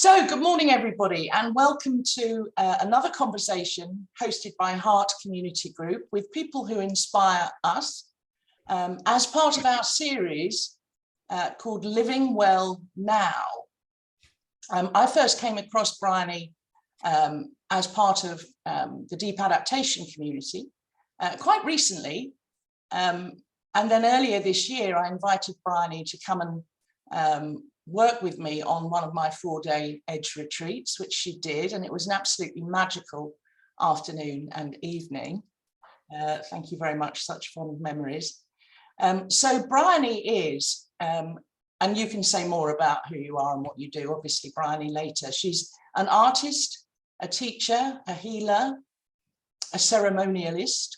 So, good morning, everybody, and welcome to another conversation hosted by Heart Community Group with people who inspire us as part of our series called Living Well Now. I first came across Briony as part of the deep adaptation community quite recently. And then earlier this year, I invited Briony to come and work with me on one of my 4-day Edge retreats, which she did, and it was an absolutely magical afternoon and evening. Thank you very much, such fond memories. So Briony is, and you can say more about who you are and what you do, obviously, Briony, later. She's an artist, a teacher, a healer, a ceremonialist,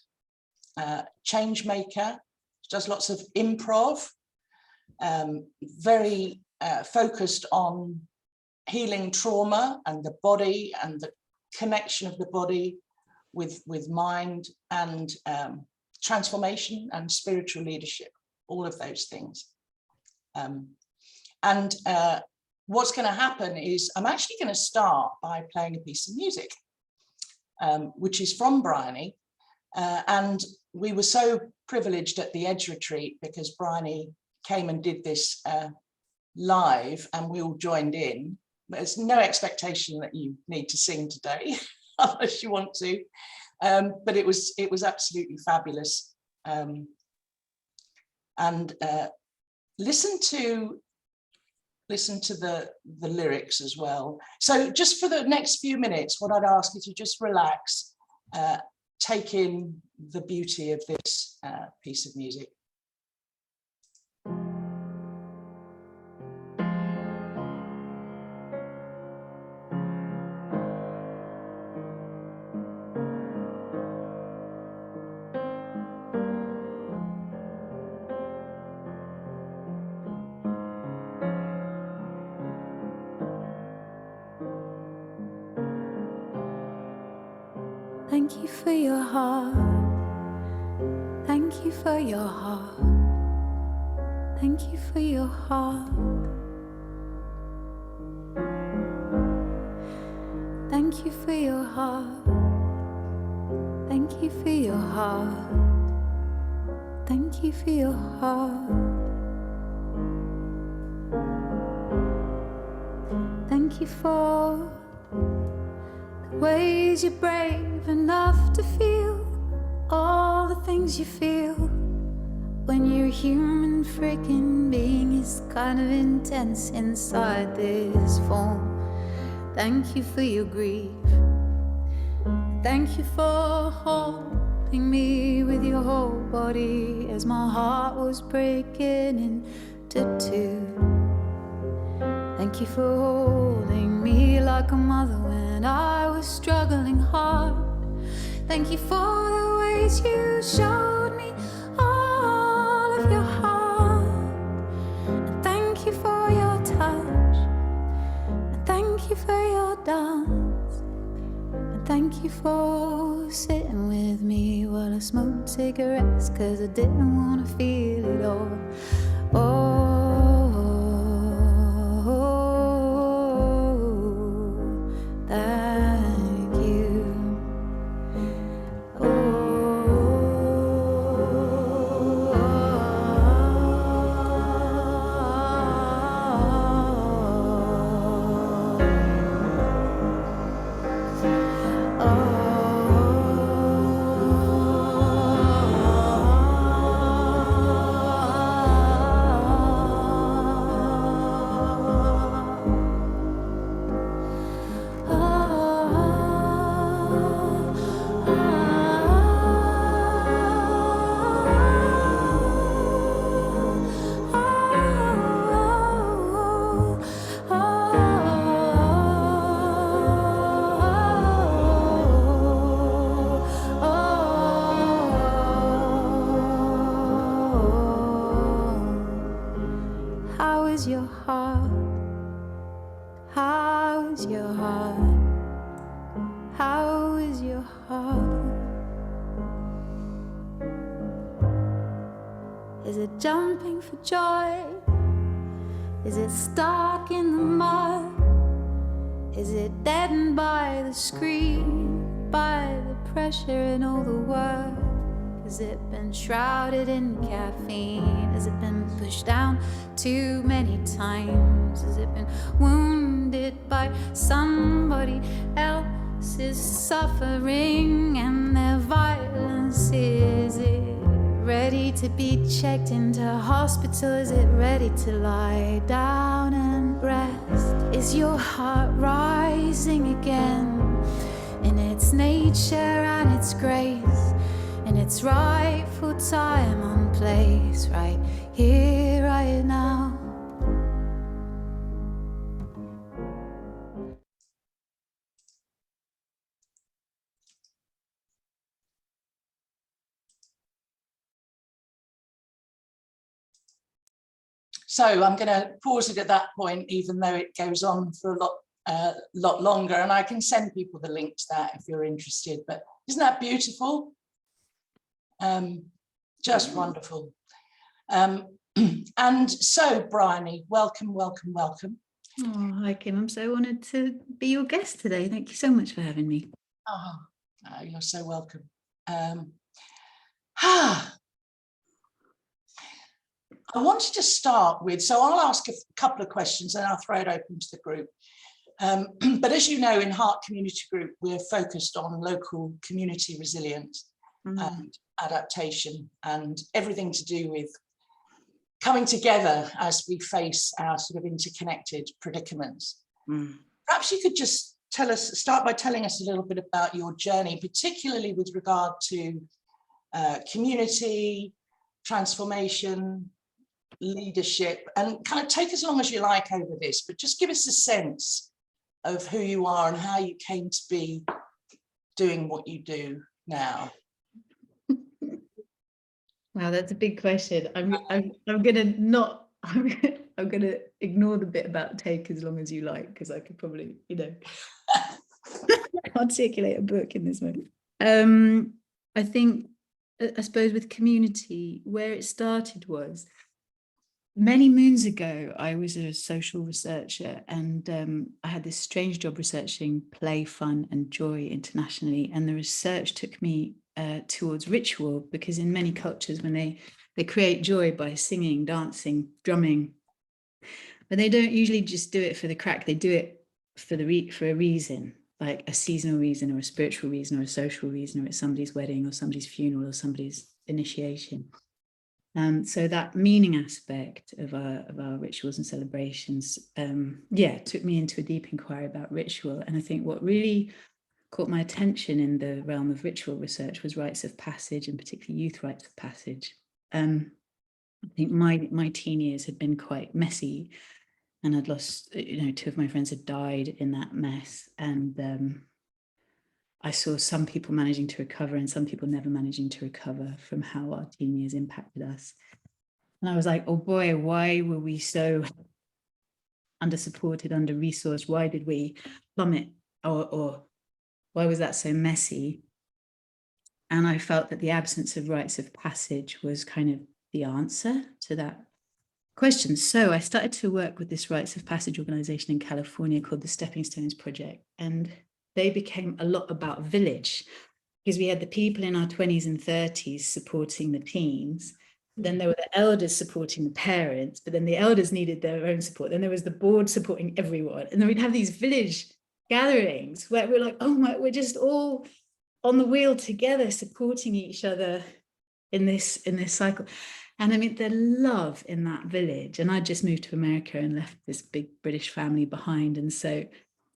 change maker. She does lots of improv, very focused on healing trauma and the body and the connection of the body with mind and transformation and spiritual leadership, all of those things. What's going to happen is I'm actually going to start by playing a piece of music, which is from Briony. And we were so privileged at the Edge retreat because Briony came and did this live and we all joined in. There's no expectation that you need to sing today unless you want to, but it was absolutely fabulous. Listen to the lyrics as well. So just for the next few minutes, what I'd ask you to just relax, take in the beauty of this piece of music. Thank you for your heart. Thank you for your heart. Thank you for your heart. Thank you for your heart. Thank you for your heart. Thank you for your heart. Thank you for the ways you're brave enough to feel all the things you feel when you're a human freaking being is kind of intense inside this form. Thank you for your grief. Thank you for holding me with your whole body as my heart was breaking into two. Thank you for holding me like a mother when I was struggling hard. Thank you for the ways you showed me all of your heart. And thank you for your touch. And thank you for your dance. And thank you for sitting with me while I smoked cigarettes, 'cause I didn't want to feel it all. Is it jumping for joy? Is it stuck in the mud? Is it deadened by the screen, by the pressure and all the work? Has it been shrouded in caffeine? Has it been pushed down too many times? Has it been wounded by somebody else's suffering and their violence? Is it ready to be checked into hospital? Is it ready to lie down and rest? Is your heart rising again in its nature and its grace, in its rightful time and place, right here, right now? So I'm going to pause it at that point, even though it goes on for a lot longer, and I can send people the link to that if you're interested. But isn't that beautiful? Just wonderful. And so, Briony, welcome, welcome, welcome. Oh, hi, Kim. I'm so honoured to be your guest today. Thank you so much for having me. Oh, you're so welcome. I wanted to start with, so I'll ask a couple of questions and I'll throw it open to the group. But as you know, in Heart Community Group, we're focused on local community resilience and adaptation and everything to do with coming together as we face our sort of interconnected predicaments. Perhaps you could just start by telling us a little bit about your journey, particularly with regard to community, transformation, leadership, and kind of take as long as you like over this, but just give us a sense of who you are and how you came to be doing what you do now. Wow, that's a big question. I'm gonna ignore the bit about take as long as you like, because I could probably, articulate a book in this moment. I suppose with community, where it started was many moons ago. I was a social researcher, and I had this strange job researching play, fun, and joy internationally. And the research took me towards ritual, because in many cultures, when they create joy by singing, dancing, drumming, but they don't usually just do it for the crack. They do it for a reason, like a seasonal reason or a spiritual reason or a social reason, or it's somebody's wedding or somebody's funeral or somebody's initiation. So that meaning aspect of our rituals and celebrations, took me into a deep inquiry about ritual. And I think what really caught my attention in the realm of ritual research was rites of passage, and particularly youth rites of passage. I think my teen years had been quite messy, and I'd lost, two of my friends had died in that mess. And I saw some people managing to recover and some people never managing to recover from how our teen years impacted us. And I was like, oh boy, why were we so under-supported, under-resourced? Why did we plummet? Or why was that so messy? And I felt that the absence of rites of passage was kind of the answer to that question. So I started to work with this rites of passage organization in California called the Stepping Stones Project. And they became a lot about village, because we had the people in our 20s and 30s supporting the teens. Then there were the elders supporting the parents, but then the elders needed their own support. Then there was the board supporting everyone. And then we'd have these village gatherings where we're like, oh my, we're just all on the wheel together, supporting each other in this cycle. And I mean, the love in that village. And I just moved to America and left this big British family behind. And so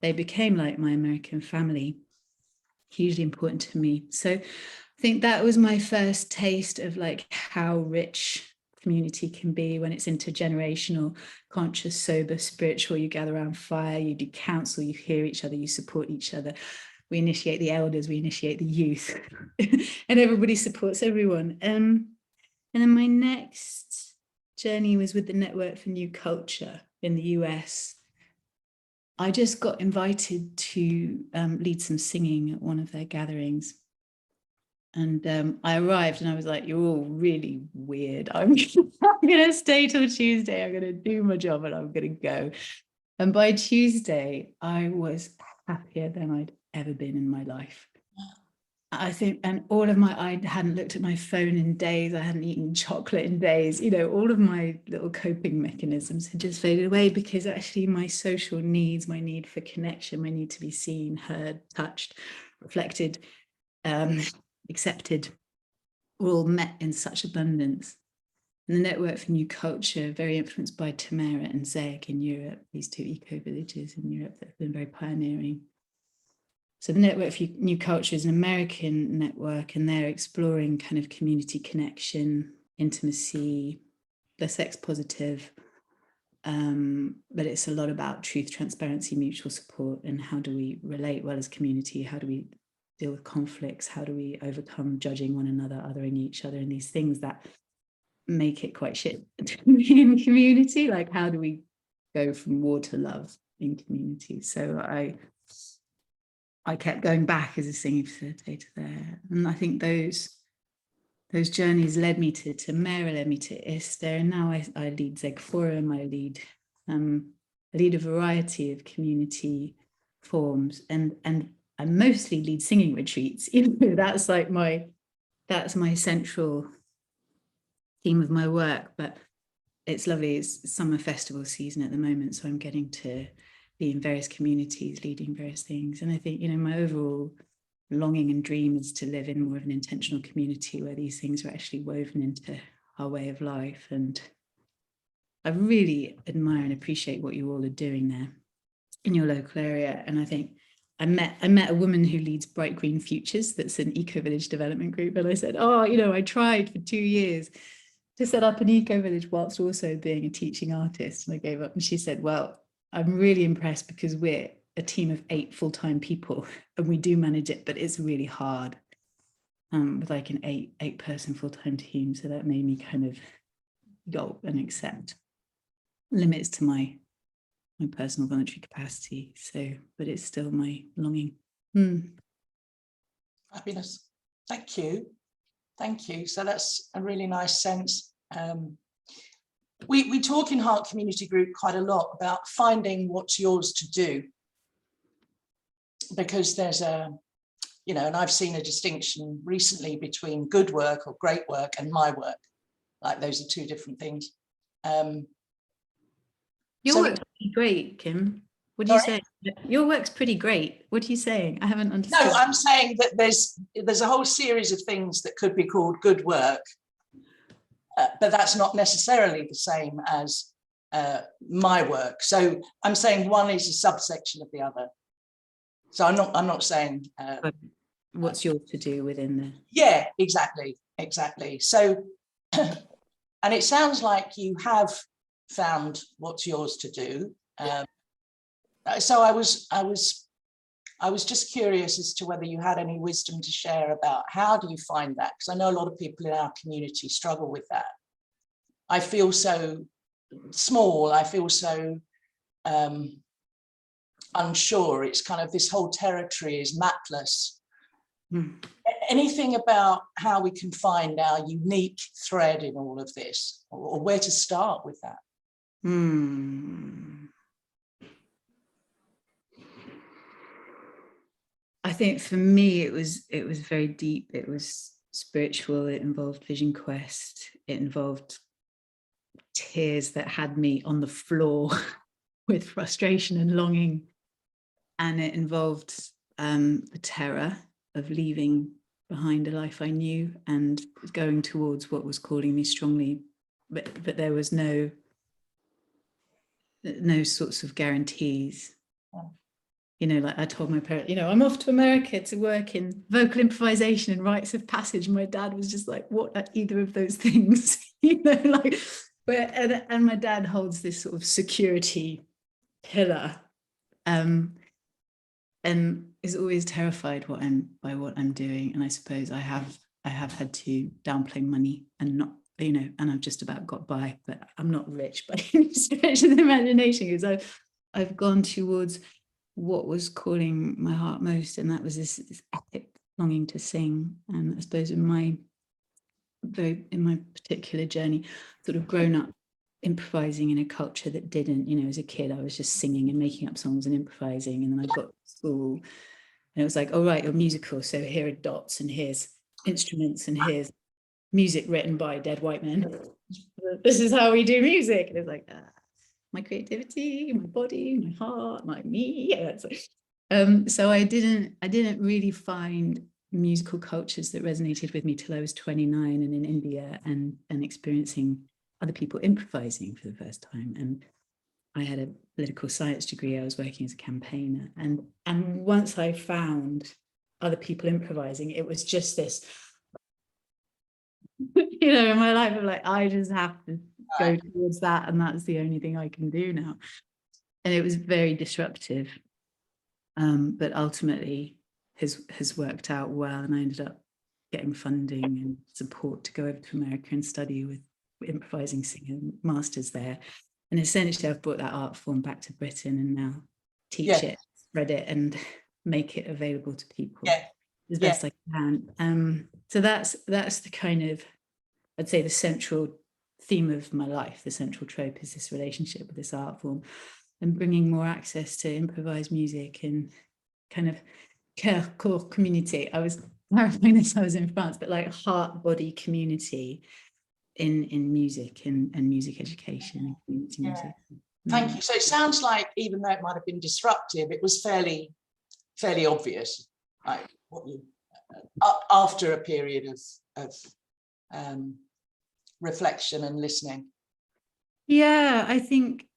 they became like my American family, hugely important to me. So I think that was my first taste of like how rich community can be when it's intergenerational, conscious, sober, spiritual. You gather around fire, you do counsel, you hear each other, you support each other. We initiate the elders, we initiate the youth, and everybody supports everyone. And then my next journey was with the Network for New Culture in the US. I just got invited to lead some singing at one of their gatherings. And I arrived and I was like, you're all really weird. I'm going to stay till Tuesday. I'm going to do my job and I'm going to go. And by Tuesday, I was happier than I'd ever been in my life. I think, and I hadn't looked at my phone in days, I hadn't eaten chocolate in days, all of my little coping mechanisms had just faded away, because actually my social needs, my need for connection, my need to be seen, heard, touched, reflected, accepted, were all met in such abundance. And the Network for New Culture, very influenced by Tamara and Zeg in Europe, these two eco-villages in Europe that have been very pioneering. So the Network for New Culture is an American network, and they're exploring kind of community connection, intimacy, they're sex positive, but it's a lot about truth, transparency, mutual support, and how do we relate well as community? How do we deal with conflicts? How do we overcome judging one another, othering each other, and these things that make it quite shit in community? Like, how do we go from war to love in community? So I kept going back as a singing facilitator there. And I think those journeys led me to Tamara, led me to Esther, and now I lead Zeg Forum, I lead a variety of community forms, and I mostly lead singing retreats. That's like that's my central theme of my work, but it's lovely. It's summer festival season at the moment, so I'm getting to be in various communities, leading various things. And I think, my overall longing and dream is to live in more of an intentional community where these things are actually woven into our way of life. And I really admire and appreciate what you all are doing there in your local area. And I think I met a woman who leads Bright Green Futures, that's an eco-village development group. And I said, I tried for 2 years to set up an eco-village whilst also being a teaching artist. And I gave up. And she said, well, I'm really impressed because we're a team of 8 full-time people and we do manage it, but it's really hard with like an eight-person full-time team. So that made me kind of go and accept limits to my personal voluntary capacity. So, but it's still my longing. Fabulous. Thank you. Thank you. So that's a really nice sense. We talk in Heart Community Group quite a lot about finding what's yours to do, because there's and I've seen a distinction recently between good work or great work and my work. Like, those are two different things. Your work's pretty great, Kim. What do you say? Your work's pretty great. What are you saying? I haven't understood. No, I'm saying that there's a whole series of things that could be called good work, but that's not necessarily the same as my work. So I'm saying one is a subsection of the other. So I'm not saying what's yours to do within the. Yeah, exactly. So, and it sounds like you have found what's yours to do. So I was just curious as to whether you had any wisdom to share about how do you find that? Because I know a lot of people in our community struggle with that. I feel so small. I feel so unsure. It's kind of, this whole territory is mapless. Anything about how we can find our unique thread in all of this, or where to start with that? I think for me, it was very deep. It was spiritual. It involved vision quest. It involved tears that had me on the floor with frustration and longing. And it involved the terror of leaving behind a life I knew and going towards what was calling me strongly. But there was no sorts of guarantees. Like I told my parents, I'm off to America to work in vocal improvisation and rites of passage. My dad was just like, what are either of those things? And my dad holds this sort of security pillar, and is always terrified by what I'm doing. And I suppose I have had to downplay money and not, and I've just about got by, but I'm not rich by any stretch of the imagination, because I've gone towards what was calling my heart most, and that was this epic longing to sing. And I suppose in my particular journey, sort of grown up improvising in a culture that didn't, you know, as a kid, I was just singing and making up songs and improvising. And then I got to school and it was like, oh, right, you're musical. So here are dots and here's instruments and here's music written by dead white men. This is how we do music. And it's like, my creativity, my body, my heart, my me. Yeah, so I didn't really find musical cultures that resonated with me till I was 29 and in India and experiencing other people improvising for the first time. And I had a political science degree. I was working as a campaigner. And once I found other people improvising, it was just this, you know, in my life of like, I just have to go towards that. And that's the only thing I can do now. And it was very disruptive. But ultimately has worked out well. And I ended up getting funding and support to go over to America and study with improvising singer masters there. And essentially I've brought that art form back to Britain and now teach it, spread it and make it available to people as best I can. So that's the kind of, I'd say the central theme of my life, the central trope is this relationship with this art form and bringing more access to improvised music and kind of core community. I was clarifying this, I was in France, but like heart body community in music and music education and community music. Thank you. So it sounds like even though it might have been disruptive, it was fairly obvious, like what you after a period of reflection and listening. Yeah, I think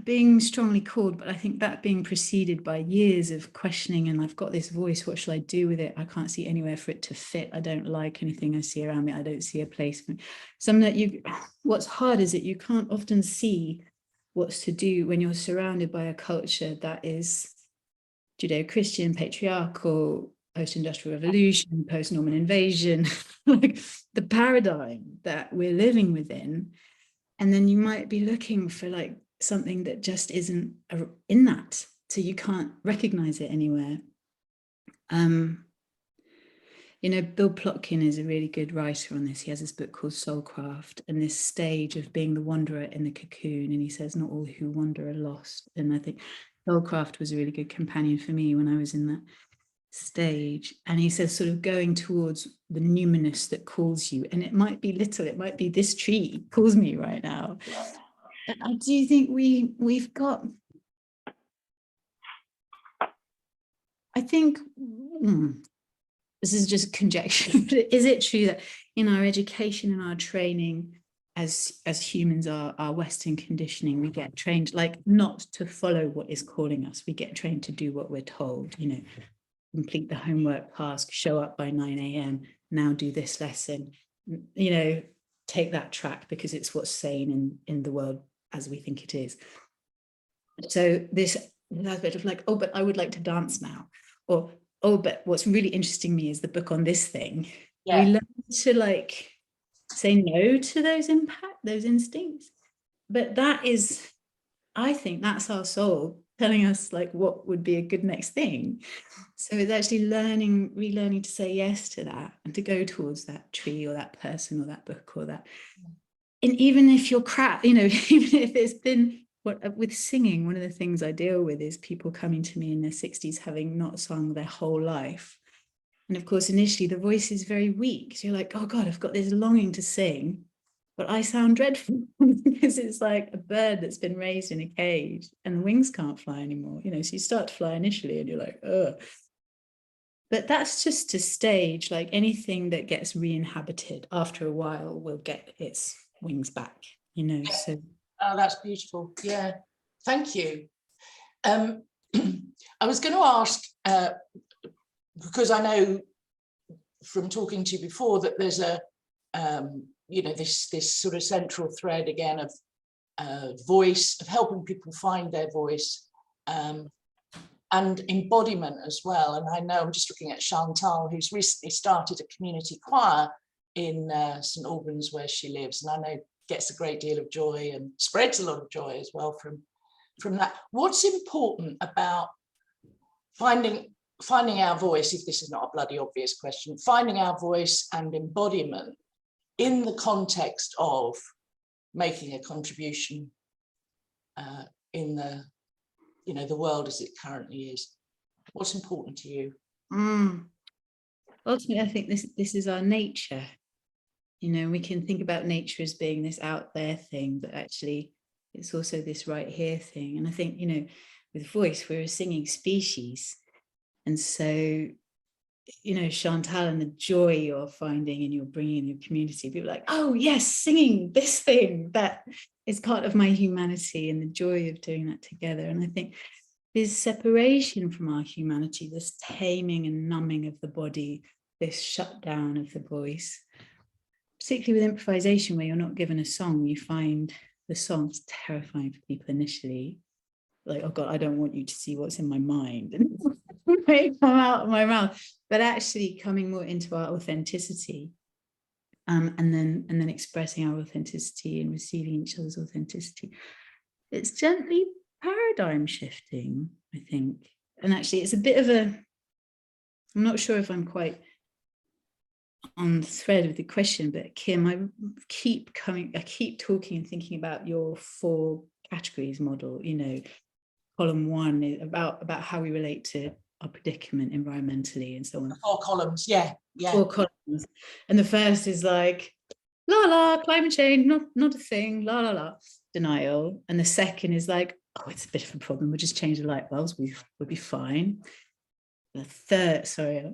being strongly called, but I think that being preceded by years of questioning, and I've got this voice, what shall I do with it? I can't see anywhere for it to fit. I don't like anything I see around me. I don't see a place for it. What's hard is that you can't often see what's to do when you're surrounded by a culture that is Judeo-Christian, patriarchal, post-industrial revolution, post-Norman invasion, like the paradigm that we're living within. And then you might be looking for like something that just isn't in that. So you can't recognize it anywhere. Bill Plotkin is a really good writer on this. He has this book called Soulcraft and this stage of being the wanderer in the cocoon. And he says, not all who wander are lost. And I think Soulcraft was a really good companion for me when I was in that stage. And he says sort of going towards the numinous that calls you. And it might be little, it might be this tree calls me right now. And do you think we've got, I think, this is just conjecture, but is it true that in our education and our training as humans, our Western conditioning, we get trained like not to follow what is calling us. We get trained to do what we're told, complete the homework task, show up by 9 a.m, now do this lesson, take that track because it's what's sane in the world as we think it is. So this bit of like, oh, but I would like to dance now, or oh, but what's really interesting me is the book on this thing. We learn to like say no to those instincts, but that is, I think that's our soul telling us like what would be a good next thing. So it's actually relearning to say yes to that and to go towards that tree or that person or that book or that. And even if you're crap, even if it's been with singing, one of the things I deal with is people coming to me in their 60s having not sung their whole life. And of course, initially the voice is very weak. So you're like, oh God, I've got this longing to sing, but I sound dreadful because it's like a bird that's been raised in a cage and the wings can't fly anymore. So you start to fly initially and you're like, ugh. But that's just to stage, like anything that gets re-inhabited after a while will get its wings back, so. Oh, that's beautiful. Yeah, thank you. I was going to ask, because I know from talking to you before that there's a, this sort of central thread again of voice, of helping people find their voice, and embodiment as well. And I know I'm just looking at Chantal, who's recently started a community choir in St Albans where she lives, and I know gets a great deal of joy and spreads a lot of joy as well from that. What's important about finding our voice, if this is not a bloody obvious question, finding our voice and embodiment in the context of making a contribution in the, you know, the world as it currently is? What's important to you? Ultimately, I think this is our nature. You know, we can think about nature as being this out there thing, but actually it's also this right here thing. And I think, you know, with voice, we're a singing species. And so, you know, Chantal, and the joy you're finding and you're bringing in your community, people are like, oh yes, singing this thing, that is part of my humanity, and the joy of doing that together. And I think this separation from our humanity, this taming and numbing of the body, this shutdown of the voice, particularly with improvisation, where you're not given a song, you find the song's terrifying for people initially. Like, oh God, I don't want you to see what's in my mind and may come out of my mouth. But actually coming more into our authenticity, and then expressing our authenticity and receiving each other's authenticity. It's gently paradigm shifting, I think. And actually it's a bit of I'm not sure if I'm quite on the thread of the question, but Kim, I keep talking and thinking about your 4 categories model, you know, column 1 is about how we relate to our predicament environmentally and so on. 4 columns, yeah. 4 columns. And the first is like, la la, climate change, not a thing, la la la, denial. And the second is like, oh, it's a bit of a problem, we'll just change the light bulbs, we'll be fine. The third, sorry,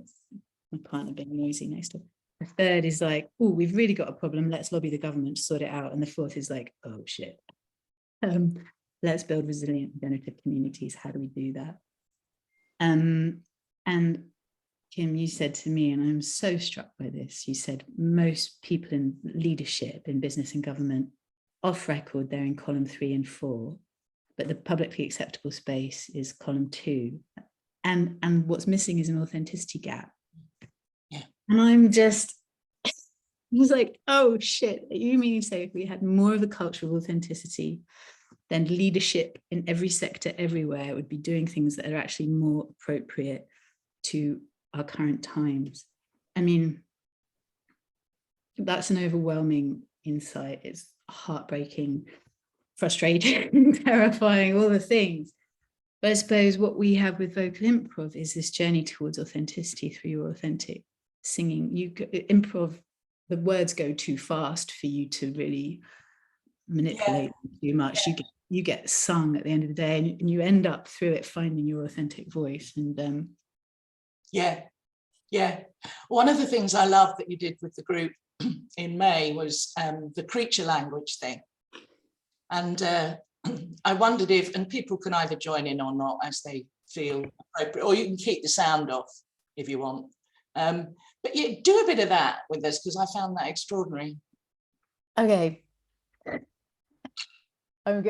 my partner being noisy next door. The third is like, oh, we've really got a problem, let's lobby the government to sort it out. And the fourth is like, oh shit. Let's build resilient regenerative communities. How do we do that? And Kim, you said to me, and I'm so struck by this, you said most people in leadership in business and government, off record, they're in column 3 and 4, but the publicly acceptable space is column 2. And what's missing is an authenticity gap. Yeah. And I'm just, I was like, oh shit, you mean to say if we had more of a culture of authenticity, then leadership in every sector everywhere would be doing things that are actually more appropriate to our current times. I mean, that's an overwhelming insight. It's heartbreaking, frustrating, terrifying, all the things. But I suppose what we have with vocal improv is this journey towards authenticity through your authentic singing. Improv, the words go too fast for you to really manipulate too much. You get sung at the end of the day, and you end up through it finding your authentic voice. And yeah. One of the things I love that you did with the group in May was the creature language thing. And I wondered if, and people can either join in or not as they feel appropriate, or you can keep the sound off if you want. But yeah, do a bit of that with us, because I found that extraordinary. Okay. I'm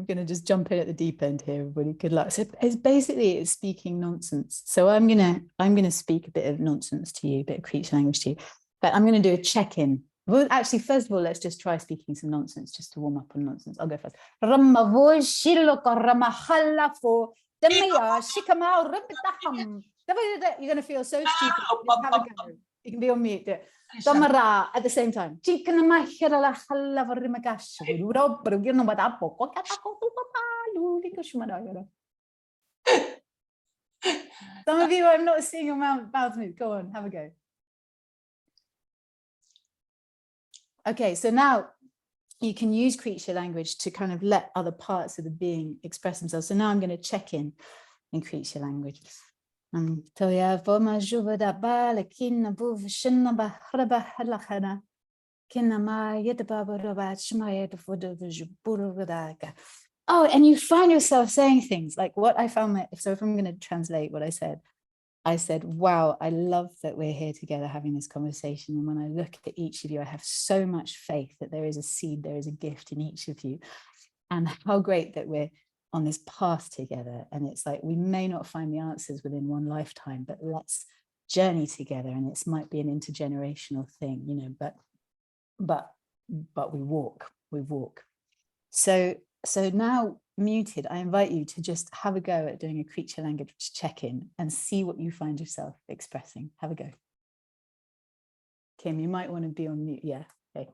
gonna just jump in at the deep end here, everybody. Good luck. So it's speaking nonsense. So I'm gonna speak a bit of nonsense to you, a bit of creature language to you. But I'm gonna do a check-in. Well, actually, first of all, let's just try speaking some nonsense just to warm up on nonsense. I'll go first. You're gonna feel so stupid. Have a go. You can be on mute. Damara at the same time. Some of you, I'm not seeing your mouth move. Go on, have a go. Okay, so now you can use creature language to kind of let other parts of the being express themselves. So now I'm going to check in creature language. Oh, and you find yourself saying things like what I found. So if I'm going to translate what I said, wow, I love that we're here together having this conversation. And when I look at each of you, I have so much faith that there is a seed, there is a gift in each of you. And how great that we're on this path together. And it's like, we may not find the answers within one lifetime, but let's journey together. And it might be an intergenerational thing, you know, but we walk. So now, muted, I invite you to just have a go at doing a creature language check-in and see what you find yourself expressing. Have a go. Kim, you might want to be on mute. Yeah, okay.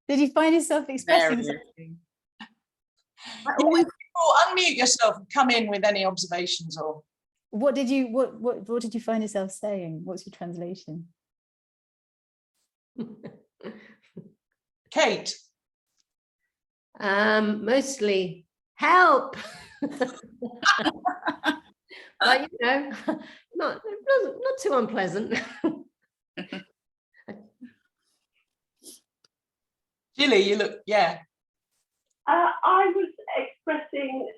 Did you find yourself expressing something? Unmute yourself and come in with any observations or what did you find yourself saying? What's your translation? Kate. Mostly help. But you know, not too unpleasant. Gilly, you look, yeah. I was expressing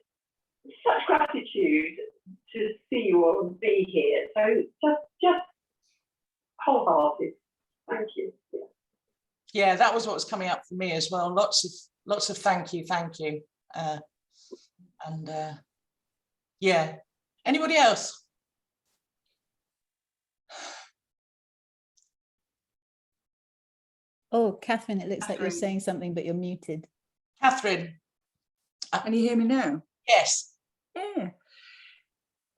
such gratitude to see you all and be here. So just wholehearted. Thank you. Yeah, that was what was coming up for me as well. Lots of thank you. Yeah. Anybody else? Oh, Catherine, it looks like you're saying something, but you're muted. Catherine. Can you hear me now? Yes. Yeah.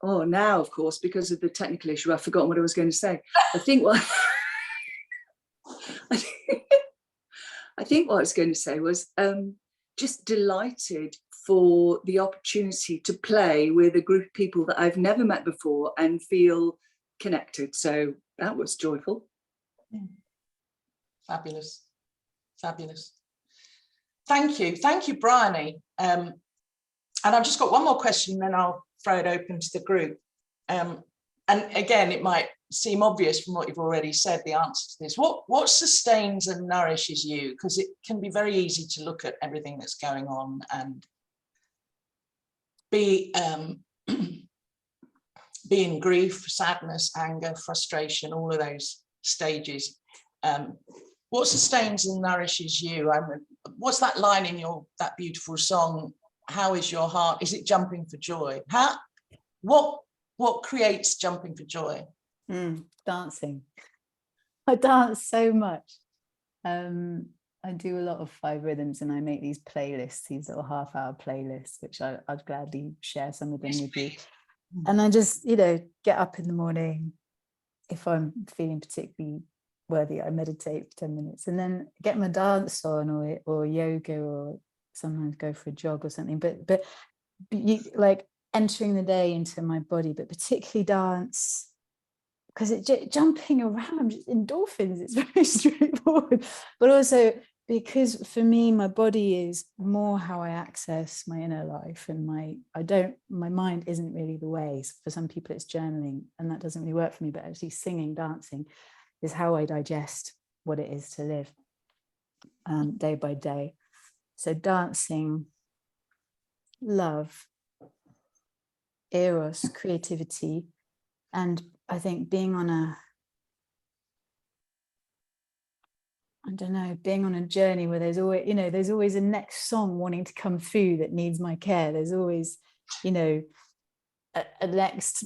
Oh, now, of course, because of the technical issue, I've forgotten what I was going to say. I think what I think what I was going to say was just delighted for the opportunity to play with a group of people that I've never met before and feel connected. So that was joyful. Yeah. Fabulous. Thank you, Briony. And I've just got one more question, then I'll throw it open to the group. And again, it might seem obvious from what you've already said, the answer to this. What sustains and nourishes you? Because it can be very easy to look at everything that's going on and be in grief, sadness, anger, frustration, all of those stages. What sustains and nourishes you? What's that line in that beautiful song? How is your heart? Is it jumping for joy? What creates jumping for joy? Dancing. I dance so much. I do a lot of 5 rhythms, and I make these playlists, these little half-hour playlists, which I'd gladly share some of them with you. And I just, get up in the morning. If I'm feeling particularly worthy, I meditate for 10 minutes and then get my dance on, or yoga, or sometimes go for a jog or something. But you, like, entering the day into my body, but particularly dance, because jumping around, endorphins, it's very straightforward. But also because for me, my body is more how I access my inner life, and my mind isn't really the way. So for some people it's journaling, and that doesn't really work for me, but actually singing, dancing is how I digest what it is to live day by day. So dancing, love, eros, creativity, and I think being on a journey where there's always a next song wanting to come through that needs my care. There's always, a next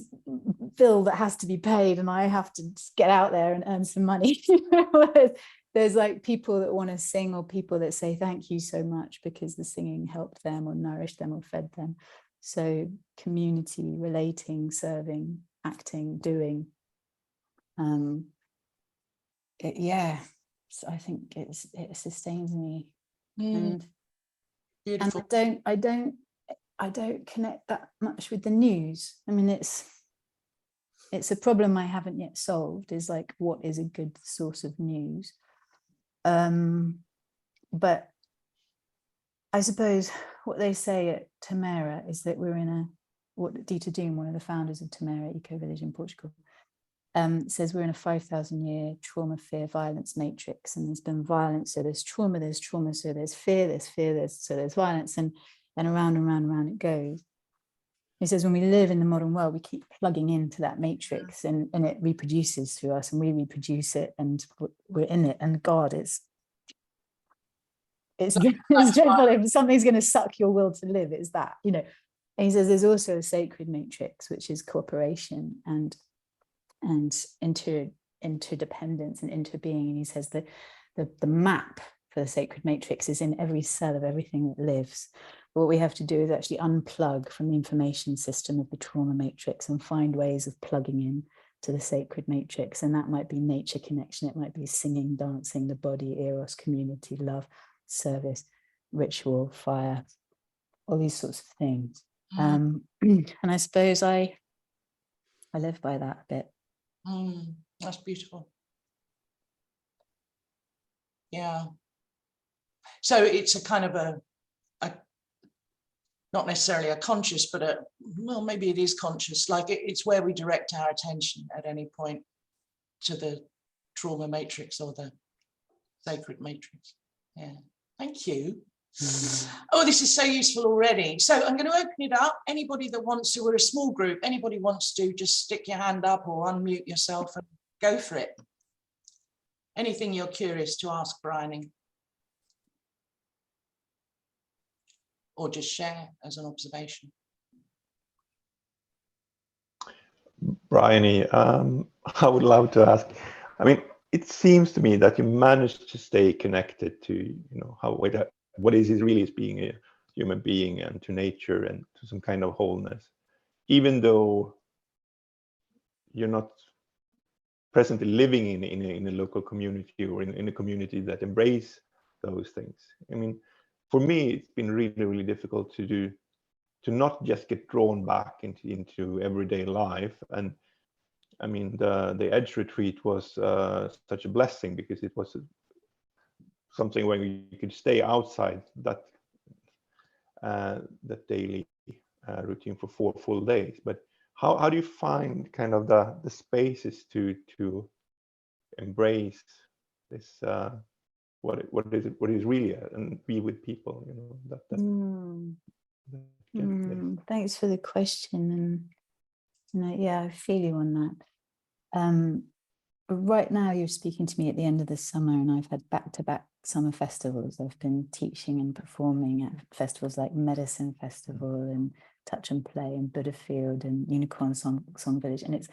bill that has to be paid, and I have to get out there and earn some money. There's like people that want to sing, or people that say thank you so much because the singing helped them or nourished them or fed them. So community, relating, serving, acting, doing. So I think it sustains me. And Beautiful. And I don't connect that much with the news. I mean, it's a problem I haven't yet solved, is like, what is a good source of news? But I suppose what they say at Tamera is that we're in what Dita Doom, one of the founders of Tamera Eco Village in Portugal, says we're in a 5,000-year trauma, fear, violence matrix, and there's been violence, so there's trauma, so there's fear, so there's violence, and around and round and round it goes. He says when we live in the modern world, we keep plugging into that matrix, and it reproduces through us, and we reproduce it, and we're in it. And God, it's dreadful. If something's going to suck your will to live, it's that, And he says there's also a sacred matrix, which is cooperation and interdependence and interbeing. And he says that the map for the sacred matrix is in every cell of everything that lives. But what we have to do is actually unplug from the information system of the trauma matrix and find ways of plugging in to the sacred matrix. And that might be nature connection, it might be singing, dancing, the body, eros, community, love, service, ritual, fire, all these sorts of things. And I suppose I live by that a bit. That's beautiful. Yeah. So it's a kind of a not necessarily a conscious, but well, maybe it is conscious, like it's where we direct our attention at any point to the trauma matrix or the sacred matrix. Yeah, thank you. Oh, this is so useful already. So I'm going to open it up. Anybody that wants to, we're a small group, anybody wants to just stick your hand up or unmute yourself and go for it. Anything you're curious to ask Briony? Or just share as an observation. Briony, I would love to ask, I mean, it seems to me that you managed to stay connected to, you know, what is it really is being a human being and to nature and to some kind of wholeness, even though you're not presently living in a local community or in a community that embrace those things. I mean, for me, it's been really, really difficult to not just get drawn back into everyday life. And I mean, the Edge retreat was such a blessing because it was something where you could stay outside that daily routine for 4 full days. But how do you find kind of the spaces to embrace this? What is really and be with people, you know, Thanks for the question. And you know, yeah, I feel you on that. Right now you're speaking to me at the end of the summer, and I've had back-to-back summer festivals. I've been teaching and performing at festivals like Medicine Festival and Touch and Play and Buddha Field and Unicorn Song Village. And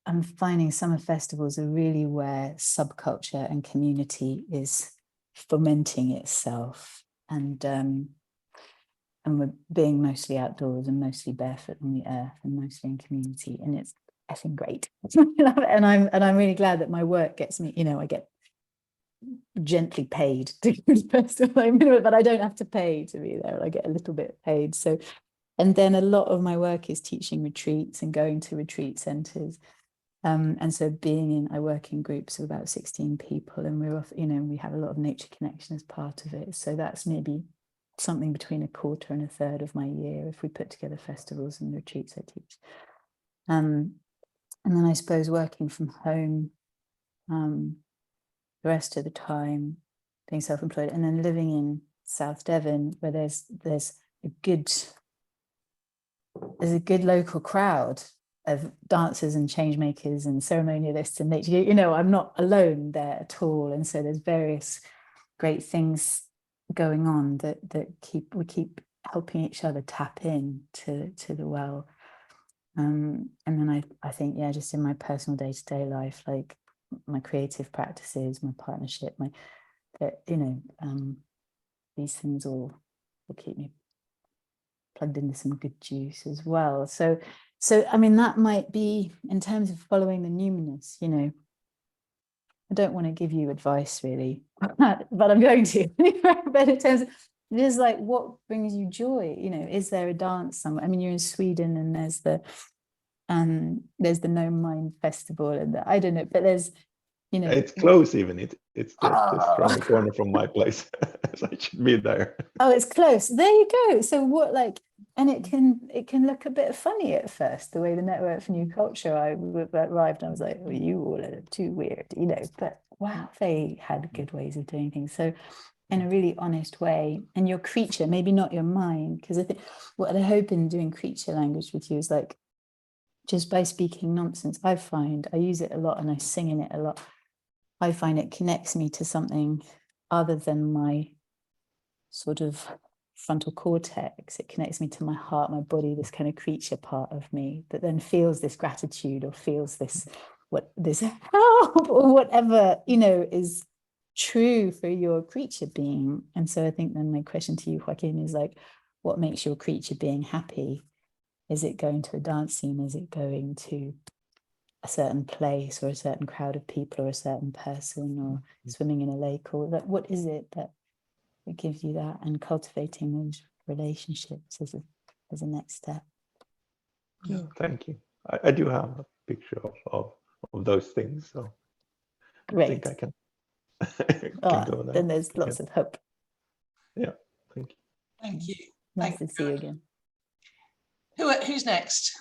I'm finding summer festivals are really where subculture and community is fomenting itself, and we're being mostly outdoors and mostly barefoot on the earth and mostly in community, and it's effing great. and I'm really glad that my work gets me, you know, I get gently paid to go to the festival, but I don't have to pay to be there. I get a little bit paid. So, and then a lot of my work is teaching retreats and going to retreat centers. And so I work in groups of about 16 people, and we're off, you know, we have a lot of nature connection as part of it. So that's maybe something between a quarter and a third of my year if we put together festivals and retreats I teach. And then I suppose working from home the rest of the time, being self-employed, and then living in South Devon where there's a good local crowd of dancers and change makers and ceremonialists and nature. You know, I'm not alone there at all. And so there's various great things going on that we keep helping each other tap in to the well. And then I think, yeah, just in my personal day-to-day life, like my creative practices, my partnership, these things all will keep me plugged into some good juice as well. So I mean, that might be in terms of following the numinous, you know. I don't want to give you advice really, but I'm going to. But in terms of, it is like, what brings you joy? You know, is there a dance somewhere? I mean, you're in Sweden, and there's the No Mind Festival, and I don't know, but there's, you know, it's close even. It's just around the corner from my place, so I should be there. Oh, it's close. There you go. So what, like, and it can look a bit funny at first, the way the Network for New Culture arrived. I was like, well, you all are too weird, you know, but wow, they had good ways of doing things. So in a really honest way, and your creature, maybe not your mind, because I think what I hope in doing creature language with you is like, just by speaking nonsense, I use it a lot and I sing in it a lot. I find it connects me to something other than my sort of frontal cortex. It connects me to my heart, my body, this kind of creature part of me that then feels this gratitude or feels this help or whatever, you know, is true for your creature being. And so I think then my question to you, Joaquin, is like, what makes your creature being happy? Is it going to a dance scene? Is it going to a certain place or a certain crowd of people or a certain person or swimming in a lake? Or that, what is it that gives you that, and cultivating those relationships as a next step? Yeah, thank you. I do have a picture of those things, so Great. I think I can go there. Then there's lots of hope. Yeah, thank you. Thank you. Nice to see you again. Who's next?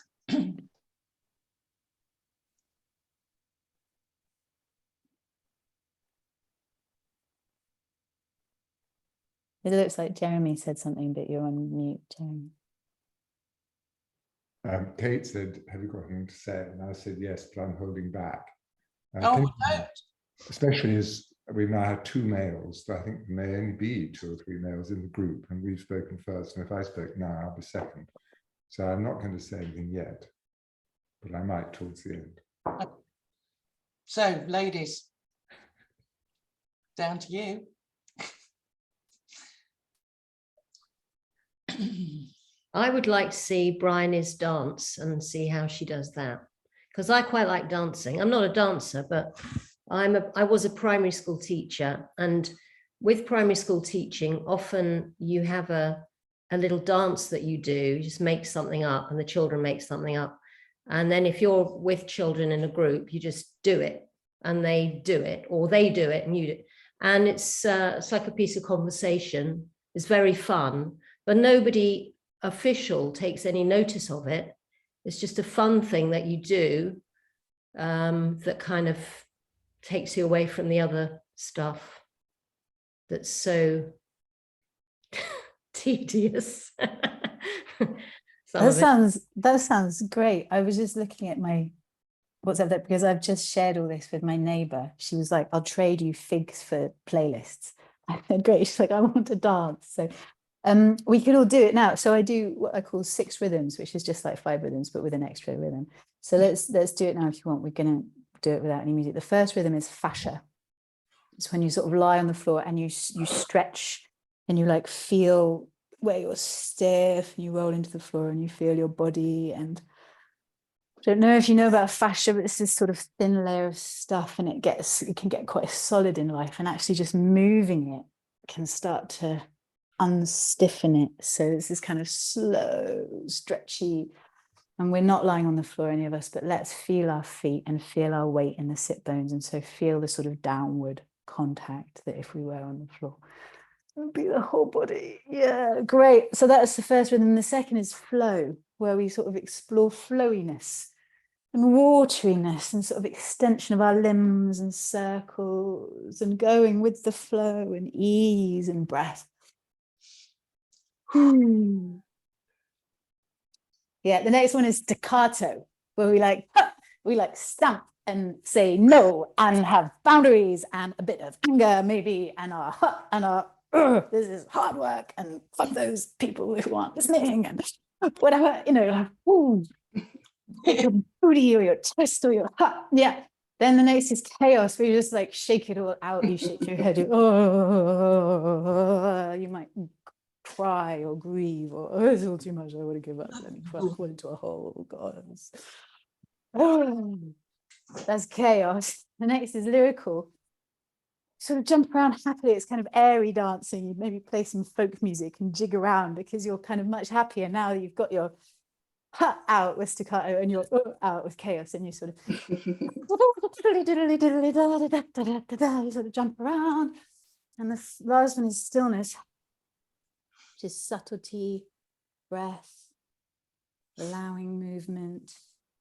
It looks like Jeremy said something, but you're on mute, Jeremy. Kate said, have you got anything to say? And I said, yes, but I'm holding back. Oh, no. Especially as we've now had 2 males, but I think there may only be 2 or 3 males in the group, and we've spoken first, and if I spoke now, I'll be second. So I'm not going to say anything yet, but I might towards the end. So, ladies, down to you. I would like to see Briony's dance and see how she does that, because I quite like dancing. I'm not a dancer, but I was a primary school teacher, and with primary school teaching, often you have a little dance that you do. You just make something up, and the children make something up, and then if you're with children in a group, you just do it, and they do it, or they do it and you do it, and it's like a piece of conversation. It's very fun, but nobody official takes any notice of it. It's just a fun thing that you do that kind of takes you away from the other stuff that's so tedious. That sounds great. I was just looking at my WhatsApp there because I've just shared all this with my neighbor. She was like, I'll trade you figs for playlists. I said, great. She's like, I want to dance. So we could all do it now. So I do what I call 6 rhythms, which is just like 5 rhythms, but with an extra rhythm. So let's do it now if you want. We're going to do it without any music. The first rhythm is fascia. It's when you sort of lie on the floor and you stretch and you like feel where you're stiff, and you roll into the floor and you feel your body. And I don't know if you know about fascia, but it's this sort of thin layer of stuff, and it can get quite solid in life, and actually just moving it can start to unstiffen it. So it's this kind of slow, stretchy, and we're not lying on the floor, any of us, but let's feel our feet and feel our weight in the sit bones. And so feel the sort of downward contact that if we were on the floor, it would be the whole body. Yeah, great. So that's the first rhythm. The second is flow, where we sort of explore flowiness and wateriness and sort of extension of our limbs and circles and going with the flow and ease and breath. Yeah, the next one is staccato, where we like stamp and say no and have boundaries and a bit of anger maybe, and our this is hard work and fuck those people who aren't listening and whatever, you know, like, ooh, your booty or your chest or your yeah. Then the next is chaos, where you just like shake it all out. You shake your head, you might cry or grieve or it's all too much, I want to give up, let me fall into a hole. God, that's chaos. The next is lyrical. Sort of jump around happily. It's kind of airy dancing. You maybe play some folk music and jig around because you're kind of much happier now that you've got your out with staccato and your out with chaos, and you sort of you sort of jump around. And the last one is stillness, which is subtlety, breath, allowing movement,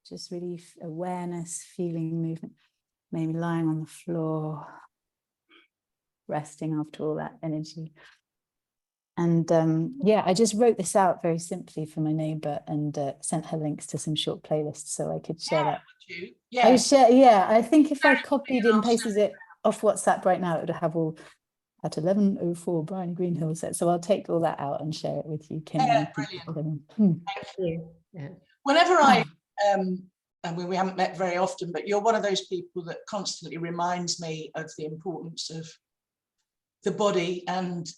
just really awareness, feeling movement, maybe lying on the floor, resting after all that energy. And yeah, I just wrote this out very simply for my neighbor and sent her links to some short playlists so I could share that. Yeah. Yeah, I think if I copied and pasted it off WhatsApp right now, it would have all at 11:04 Briony Greenhill said. So I'll take all that out and share it with you, Kim. Yeah, brilliant. Thank you. Yeah. Whenever I, and we haven't met very often, but you're one of those people that constantly reminds me of the importance of the body, and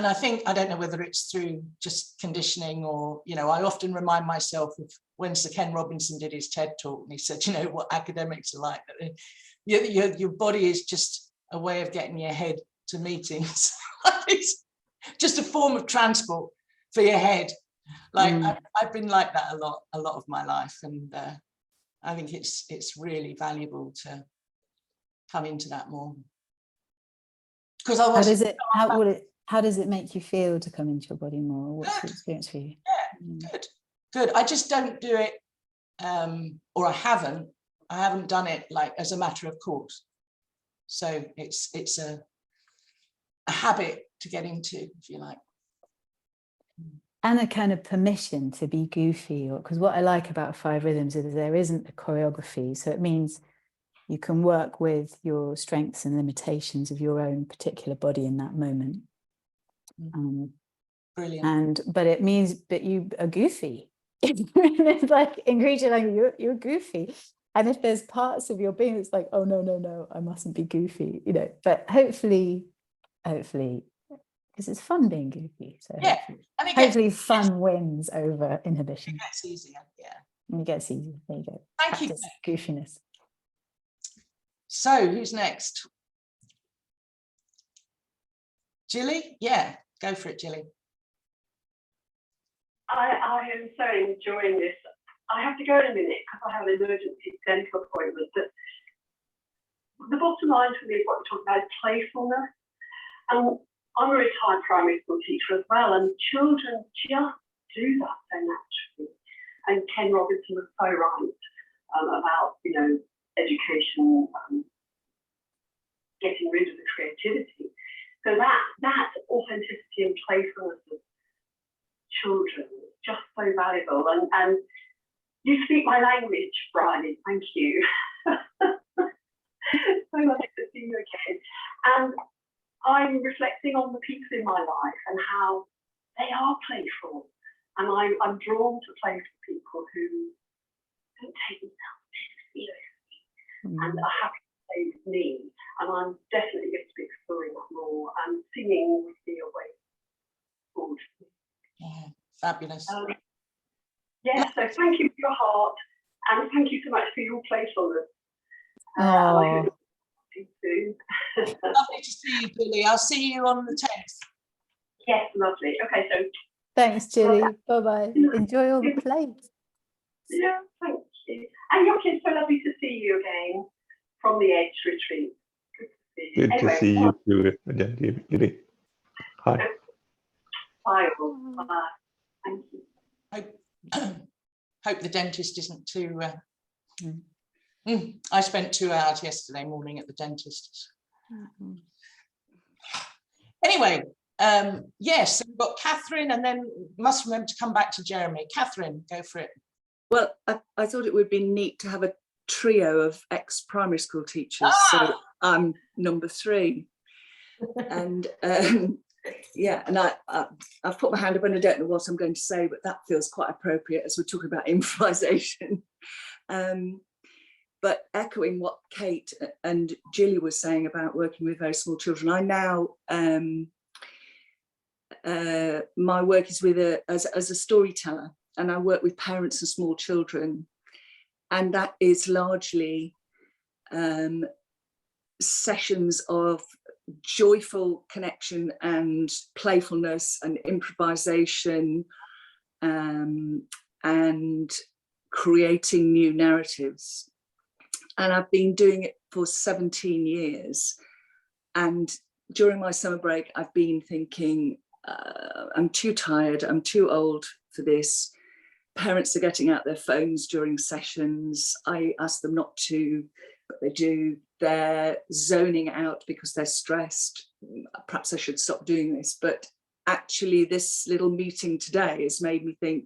I think, I don't know whether it's through just conditioning or, you know, I often remind myself of when Sir Ken Robinson did his TED talk, and he said, you know, what academics are like, your body is just a way of getting your head to meetings. It's just a form of transport for your head. Like I've been like that a lot of my life, and I think it's really valuable to come into that more. Because I was. How does it make you feel to come into your body more? What's the experience for you? Yeah, good. I just don't do it, or I haven't done it like as a matter of course. So it's a habit to get into, if you like. And a kind of permission to be goofy, because what I like about 5 Rhythms is there isn't a choreography. So it means you can work with your strengths and limitations of your own particular body in that moment. Brilliant. But it means that you are goofy. It's like in Creature language, you're goofy. And if there's parts of your being, it's like, oh no, I mustn't be goofy, you know. But hopefully, because it's fun being goofy. So yeah, hopefully fun wins over inhibition. It gets easier, yeah. And it gets easier. There you go. Thank Practice you. Goofiness. So who's next? Jilly? Yeah, go for it, Jilly. I am so enjoying this. I have to go in a minute because I have an emergency dental appointment. But the bottom line for me is what we're talking about is playfulness. And I'm a retired primary school teacher as well, and children just do that so naturally. And Ken Robinson was so right about, you know, education, getting rid of the creativity. So that authenticity and playfulness of children is just so valuable. And you speak my language, Briony. Thank you. So nice to see you again. And I'm reflecting on the people in my life and how they are playful. And I'm drawn to playful people who don't take themselves too seriously and are happy to play with me. And I'm definitely going to be exploring that more. And singing would be a way forward. Yeah, fabulous. Yeah, so thank you for your heart, and thank you so much for your playfulness. Oh. Soon. Lovely to see you, Jilly. I'll see you on the 10th. Yes, lovely. Okay, so Thanks, Jilly. Bye-bye. Enjoy all the plays. yeah, thank you. And Joachim, so lovely to see you again from the Edge retreat. Good to see you. Good to see you too, Jilly. Hi. Bye. Bye. Thank you. Hope the dentist isn't too. I spent 2 hours yesterday morning at the dentist. Anyway, yes, we've got Catherine, and then must remember to come back to Jeremy. Catherine, go for it. Well, I thought it would be neat to have a trio of ex-primary school teachers. So I'm number 3. And yeah, and I've put my hand up and I don't know what I'm going to say, but that feels quite appropriate as we're talking about improvisation. But echoing what Kate and Jilly were saying about working with very small children, I now, my work is with as a storyteller, and I work with parents and small children. And that is largely sessions of joyful connection and playfulness and improvisation and creating new narratives. And I've been doing it for 17 years. And during my summer break, I've been thinking, I'm too tired, I'm too old for this. Parents are getting out their phones during sessions. I ask them not to, but they do. They're zoning out because they're stressed. Perhaps I should stop doing this. But actually, this little meeting today has made me think,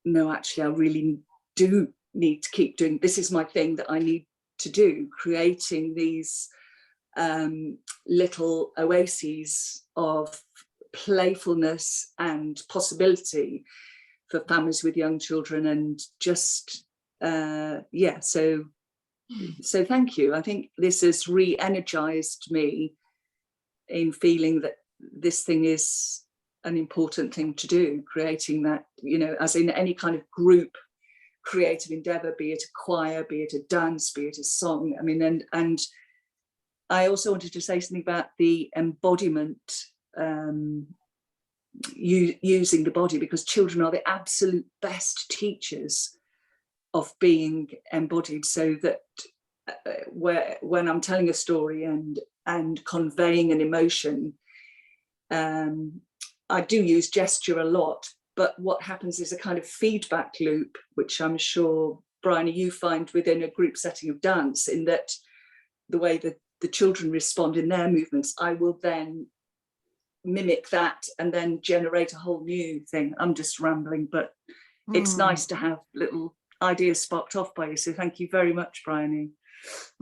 no, actually, I really do need to keep doing. This is my thing that I need to do, creating these little oases of playfulness and possibility for families with young children, and just yeah, so thank you. I think this has re-energized me in feeling that this thing is an important thing to do, creating that, you know, as in any kind of group creative endeavor, be it a choir, be it a dance, be it a song. I mean, and I also wanted to say something about the embodiment, using the body, because children are the absolute best teachers of being embodied, so that when I'm telling a story and conveying an emotion, I do use gesture a lot, but what happens is a kind of feedback loop, which I'm sure, Briony, you find within a group setting of dance, in that the way that the children respond in their movements, I will then mimic that and then generate a whole new thing. I'm just rambling, but it's nice to have little ideas sparked off by you. So thank you very much, Briony.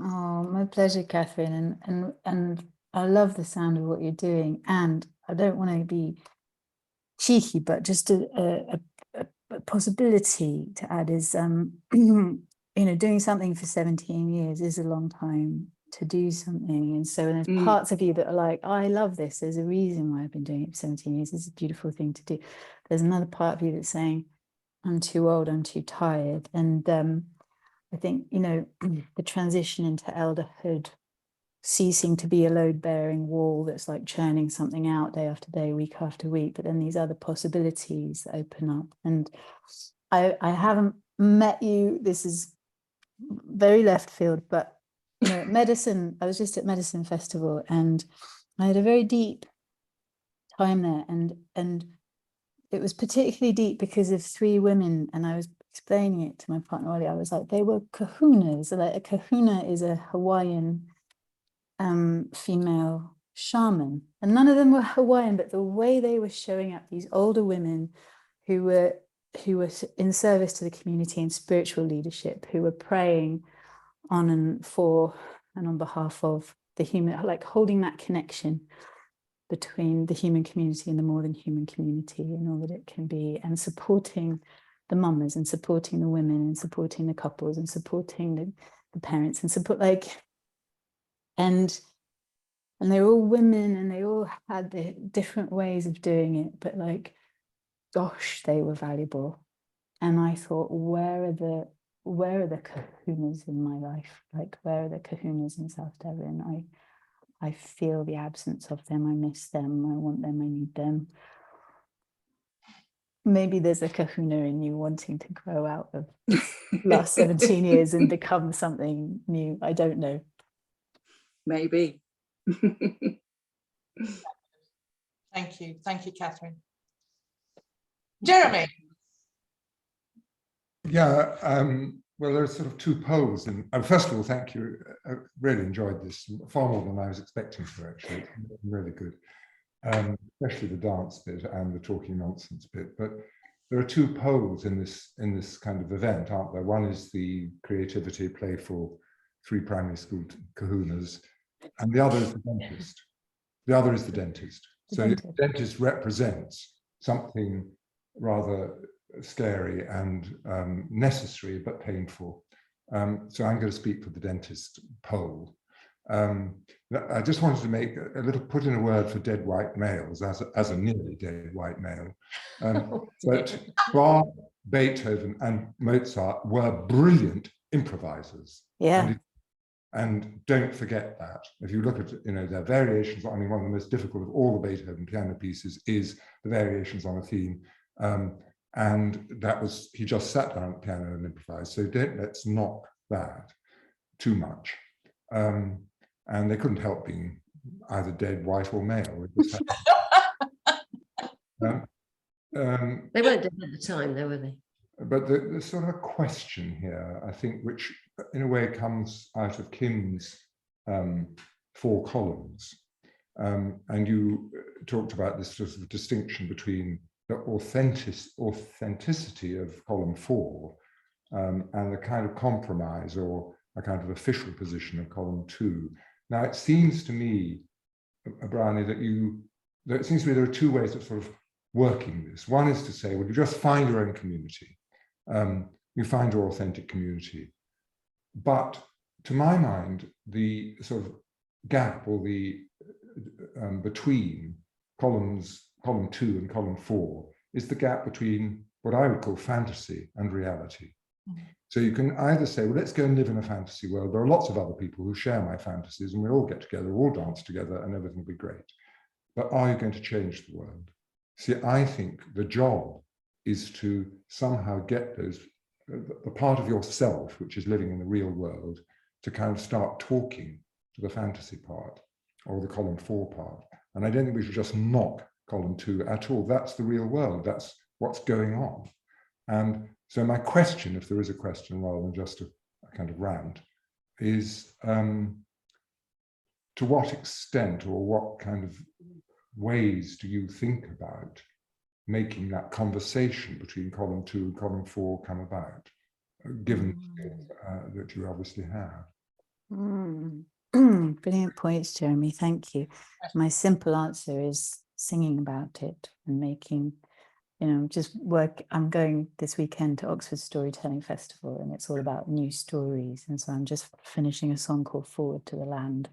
Oh, my pleasure, Catherine. And I love the sound of what you're doing. And I don't want to be cheeky, but just a possibility to add is, you know, doing something for 17 years is a long time to do something. And so there's parts of you that are like, oh, I love this. There's a reason why I've been doing it for 17 years. It's a beautiful thing to do. There's another part of you that's saying, I'm too old, I'm too tired. And I think, you know, the transition into elderhood, ceasing to be a load-bearing wall that's like churning something out day after day, week after week, but then these other possibilities that open up. And I haven't met you, this is very left field, but you know, medicine, I was just at Medicine Festival and I had a very deep time there, and it was particularly deep because of three women, and I was explaining it to my partner earlier. I was like, they were kahunas. Like, a kahuna is a Hawaiian female shaman, and none of them were Hawaiian, but the way they were showing up, these older women who were in service to the community and spiritual leadership, who were praying on and for and on behalf of the human, like holding that connection between the human community and the more than human community and all that it can be, and supporting the mamas and supporting the women and supporting the couples and supporting the parents and support, like, and they were all women and they all had the different ways of doing it, but like, gosh, they were valuable. And I thought, where are the kahunas in my life? Like, where are the kahunas in South Devon? I feel the absence of them. I miss them. I want them. I need them. Maybe there's a kahuna in you wanting to grow out of the last 17 years and become something new. I don't know. Maybe. Thank you. Thank you, Catherine. Jeremy. Yeah, well, there are sort of two poles. And first of all, thank you. I really enjoyed this, far more than I was expecting to, actually. It's really good, especially the dance bit and the talking nonsense bit. But there are two poles in this kind of event, aren't there? One is the creativity, playful, three primary school kahunas, and the other is the dentist. The other is the dentist. So the dentist represents something rather scary and necessary but painful. So I'm going to speak for the dentist pole. I just wanted to make a little, put in a word for dead white males as a nearly dead white male. But Bach, Beethoven and Mozart were brilliant improvisers. Yeah. And don't forget that. If you look at, you know, their variations, I mean, one of the most difficult of all the Beethoven piano pieces is the variations on a theme. And that was, he just sat down at the piano and improvised. So let's knock that too much. And they couldn't help being either dead, white or male. They weren't dead at the time, though, were they? But there's sort of a question here, I think, which in a way comes out of Kim's 4 columns. And you talked about this sort of distinction between the authenticity of column 4 and the kind of compromise or a kind of official position of column 2. Now, it seems to me, Briony, that it seems to me there are two ways of sort of working this. One is to say, well, you just find your own community. You find your authentic community. But to my mind, the sort of gap or the between column 2 and column 4 is the gap between what I would call fantasy and reality. So you can either say, well, let's go and live in a fantasy world. There are lots of other people who share my fantasies and we all get together, all dance together and everything will be great. But are you going to change the world? See, I think the job is to somehow get those, the part of yourself, which is living in the real world, to kind of start talking to the fantasy part or the column 4 part. And I don't think we should just knock column 2 at all. That's the real world. That's what's going on. And so my question, if there is a question rather than just a kind of rant, is to what extent or what kind of ways do you think about making that conversation between column 2 and column 4 come about, given that you obviously have? Brilliant points, Jeremy. Thank you. My simple answer is singing about it and making, I'm going this weekend to Oxford Storytelling Festival, and it's all about new stories. And so I'm just finishing a song called Forward to the Land.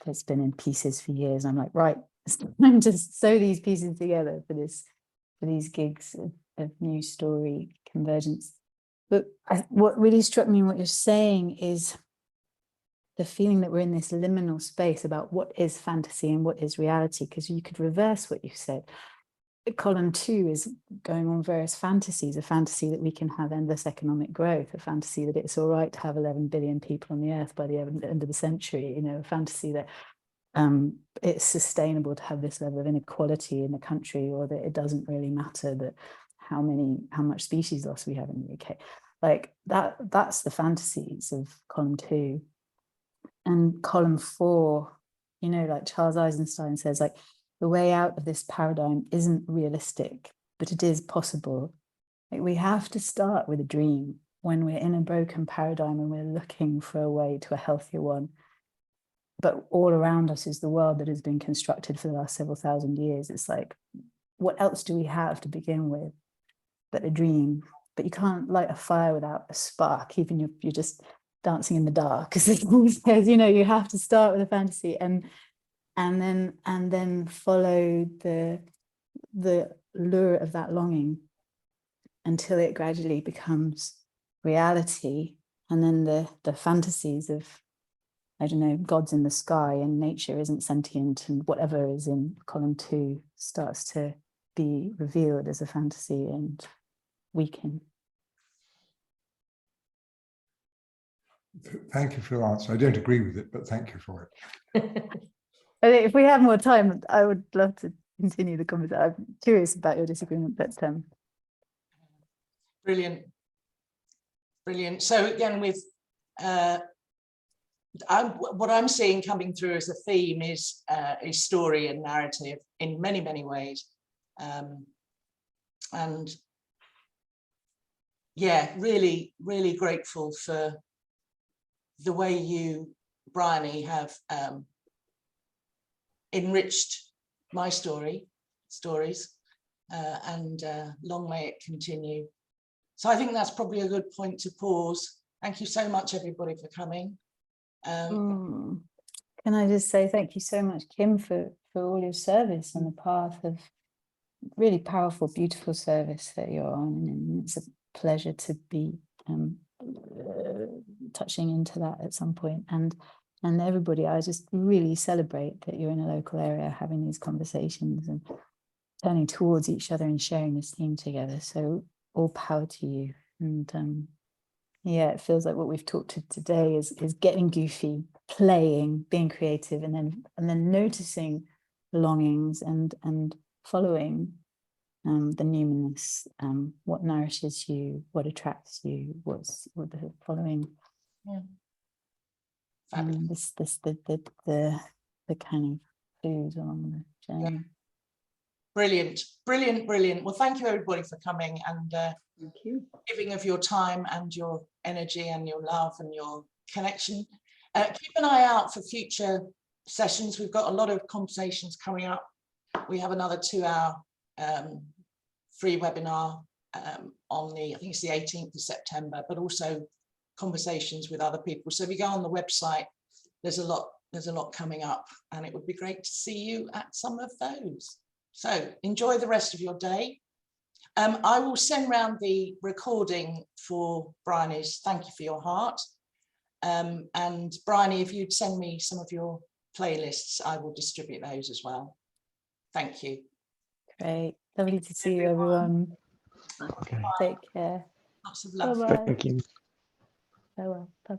It's been in pieces for years. I'm like, right, it's time to sew these pieces together for these gigs of new story convergence. But what really struck me in what you're saying is the feeling that we're in this liminal space about what is fantasy and what is reality, because you could reverse what you said. Column 2 is going on various fantasies, a fantasy that we can have endless economic growth, a fantasy that it's all right to have 11 billion people on the earth by the end of the century, a fantasy that it's sustainable to have this level of inequality in the country, or that it doesn't really matter that how much species loss we have in the UK. Like that's the fantasies of column 2. And column 4, like Charles Eisenstein says, like, the way out of this paradigm isn't realistic, but it is possible. Like, we have to start with a dream when we're in a broken paradigm and we're looking for a way to a healthier one. But all around us is the world that has been constructed for the last several thousand years. It's like, what else do we have to begin with but a dream? But you can't light a fire without a spark, even if you're just dancing in the dark, because it says, you have to start with a fantasy and then follow the lure of that longing until it gradually becomes reality. And then the fantasies of, I don't know, gods in the sky and nature isn't sentient, and whatever is in column 2 starts to be revealed as a fantasy and weaken. Thank you for your answer. I don't agree with it, but thank you for it. I think if we have more time, I would love to continue the conversation. I'm curious about your disagreement, but brilliant. So again, with what I'm seeing coming through as a theme is story and narrative in many, many ways, and yeah, really, really grateful for the way you, Briony, have enriched my stories, and long may it continue. So I think that's probably a good point to pause. Thank you so much, everybody, for coming. Can I just say thank you so much, Kim, for all your service on the path of really powerful, beautiful service that you're on, and it's a pleasure to be touching into that at some point. And everybody, I just really celebrate that you're in a local area having these conversations and turning towards each other and sharing this theme together. So all power to you. And yeah, it feels like what we've talked to today is getting goofy, playing, being creative, and then noticing longings and following the numinous, what nourishes you, what attracts you, what the following. Yeah. The kind of clues along the journey. Yeah. Brilliant. Well, thank you, everybody, for coming and thank you. Giving of your time and your energy and your love and your connection. Keep an eye out for future sessions. We've got a lot of conversations coming up. We have another 2-hour free webinar on the, I think it's the 18th of September, but also conversations with other people. So if you go on the website, there's a lot coming up, and it would be great to see you at some of those. So enjoy the rest of your day. I will send round the recording for Briony's Thank You for Your Heart. And Briony, if you'd send me some of your playlists, I will distribute those as well. Thank you. Great. Lovely to see you, everyone. Okay. Take care. Lots of love. Bye-bye. Thank you. Farewell. Bye.